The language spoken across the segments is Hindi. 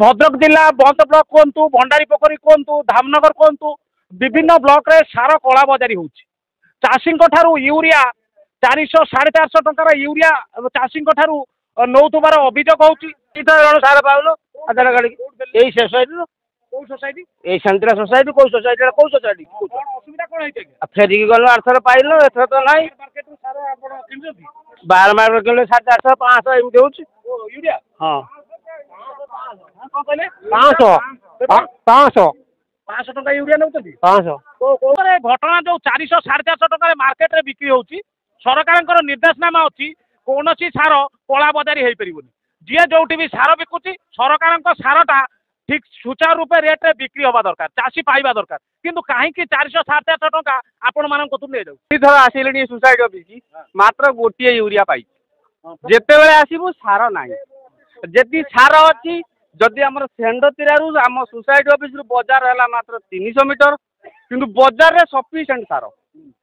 भद्रक जिला बंद ब्लॉक कहतु भंडारी पोखरी कहतु धामनगर कहतु विभिन्न ब्लॉक रे सार कला बजारी होची चाषी यूरिया 400 450 टंकार यूरिया चाषी नौतुबार अभियोग होची सार पाउन आधार कार्ड यही सोसाइटी कौ सोसाइटी यही सेंट्रल सोसाइटी कौ सोसाइटी कौ सोसाइटी असुविधा कौन है फेरिकी गल आरथर पाइल एथर तो ना बार मार्केट किलो 450 500 एमती हो यूरिया हाँ कौन कहले 500 500 टंका यूरिया नौ 500 घटना जो 400 450 टंका मार्केट रे बिक्री होची सरकार निर्देशनामा अच्छी कौन सार कला बजारी हो पार जी जो भी सार बिकुची सरकार सारटा ठीक सुचारू रूपे रेट रे बिक्री हवा दरकार चाषी पाइबा दरकार किंतु कहीं 400 450 टंका आपण मान थर आसिले सोसाइटी ऑफिस मात्र गोटे यूरिया पाई जिते बेले आसबू सार ना जी सार अच्छी जदि आम सेंडतीरू आम सोसाइटी ऑफिस बजार है मात्र 300 मीटर किंतु बजार रे सफिशिएंट सार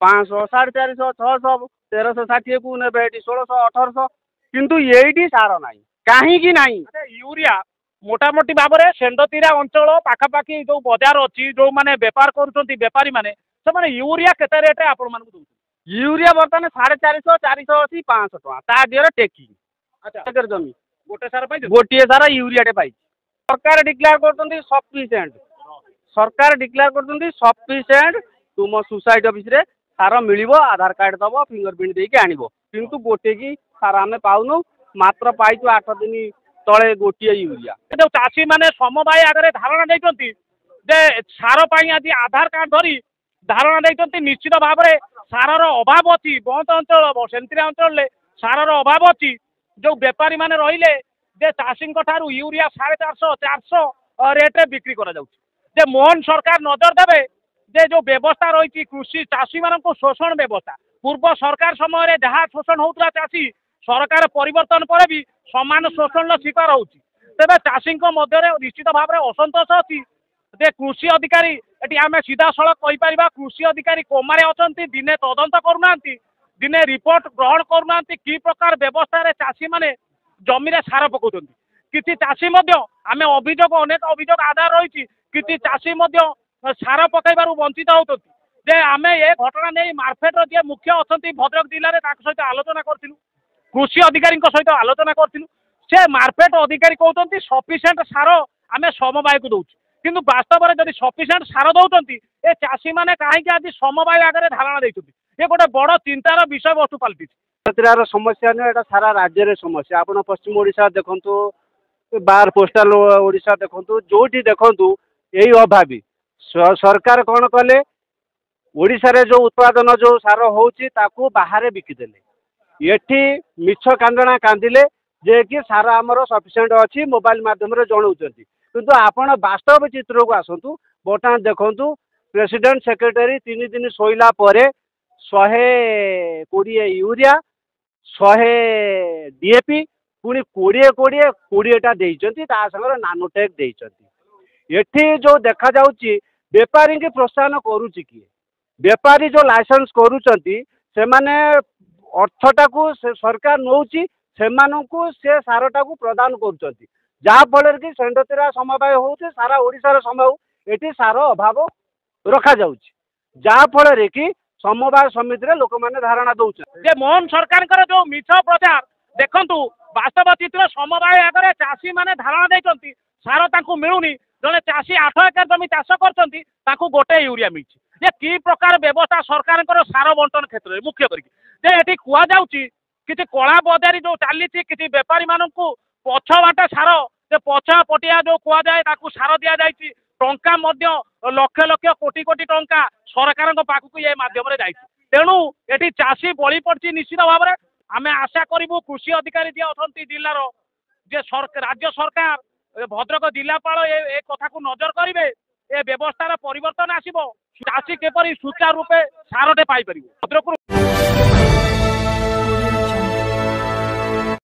500 450 600 1360 को ने 1600 1800 किंतु ये सार ना कहीं नहीं यूरिया मोटामोटी भाव में सेंडतीरा अंचल पाखापाखि जो बजार अच्छी जो मैंने बेपार करूपारी मैंने से यूरिया केते रेट आपण मान यूरिया बर्तमान 450 480 500 टका ता दियर टेकी अच्छा जमी गोटे सार पाई गोटे सार यूरिया पाई सरकार डिक्लेयर कर सफिशिएंट सरकार डिक्लेयर कर सफिशिएंट तुम सोसाइटी ऑफिस रे सार मिल आधार कार्ड दब फिंगरप्रिंट देके आनब किंतु गोटे की सार आम पाऊनु मात्र पाइचु 8 दिन तले गोटे यूरिया जो चाषी मैंने समवाय आगे धारणा देते सार आज आधार कार्ड धरी धारणा देते निश्चित भाव में सारर अभाव अच्छी बहुत अंचल सेंतरा अंचल सारर अभाव अच्छी जो बेपारी मैंने रहिले जे चाषी यूरिया 450 400 रेट रे बिक्री कर मोहन सरकार नजर देवे जे जो व्यवस्था रही कृषि चाषी मान शोषण व्यवस्था पूर्व सरकार समय जहाँ शोषण होता चाषी सरकार परिवर्तन पर भी समान शोषण शिकार होती तेज चाषी निश्चित भाव में असंतोष अच्छी जे कृषि अधिकारी ये आम सीधा सड़क कहीपर कृषि अधिकारी कोमारे अच्छा दिने तदंत करूना दिने रिपोर्ट ग्रहण करूना कि प्रकार व्यवस्था चाषी मैंने जमी सार पकाउं किसी चाषी आम अभियोग अनेक अभियोग आधार रही किसी चाषी सार पकड़ वंचित होते आम ए घटना नहीं मार्केट जी मुख्य अच्छा भद्रक जिले में सहित आलोचना करूँ कृषि अधिकारी सहित आलोचना करूँ से मार्केट अधिकारी कहते सफिशिएंट सार आम समवाय को दौर किंतु वास्तव में जब सफिशिएंट सार दौरान ए चाषी मैंने कहीं आज समवाय आगे धारणा देते ये गोटे बड़ चिंतार विषय वस्तु पलटि समस्या नुह एटा सारा राज्य रे समस्या आप पश्चिम ओडिशा देखु बार पोस्टाल ओडिशा देखु जो देखु यही अभावी सरकार कौन कले ओडिशा रे जो उत्पादन जो सार होची ताकू बाहर बिकिदेले एठी मिछ कांदना कांदिले जे कि सार आमर सफिशिएंट अच्छी मोबाइल माध्यम जनाऊँच किंतु आपण वास्तव चित्र को आसतु बर्तमान देखु प्रेसिडेंट सेक्रेटरी 3 दिन शोला 120 यूरिया 100 डीएपी पुणी 20टा देइचंती ता संगर नानोटेक देइचंती एठी जो देखा जाउची व्यापारी की प्रोत्साहन करूची किए व्यापारी जो लाइसेंस करूचंती से माने अर्थटा को सरकार नौची सेमानंकु से सारटा को प्रदान करूचंती जहाँ फल कि सेंडतीरा समवाय होचे सारा ओडिशार समय एटी सार अभाव रखा जाउची जहाँ फल कि समवाय समिति लोक मैंने धारणा दौर मोहन सरकार जो मिछ प्रचार देखु वास्तव चित्र समवाय आगे चाषी मैंने धारणा देते सार मिलूनी जड़े चाषी 8 एकर जमी चाष कर गोटे यूरिया मिली कि प्रकार व्यवस्था सरकार सार बंटन क्षेत्र में मुख्य करके कहुच्छी किसी कला बजारी जो चली किसी बेपारी मानक पछ बाटे सार पछ पटिया जो कहुए सार दि जाए टंका लक्ष लक्ष कोटी कोटी टंका सरकार पाखक ये मध्यम तेणु ये चाषी बलि पड़ी निश्चित भाव में आम आशा करूँ कृषि अधिकारी जी अच्छा जिलार जे राज्य सरकार भद्रक जिलापाल ए कथा को नजर करेंगे ए व्यवस्थार परिवर्तन आसब चाषी केपरी सुचारू रूपे सारटे पाई भद्रक।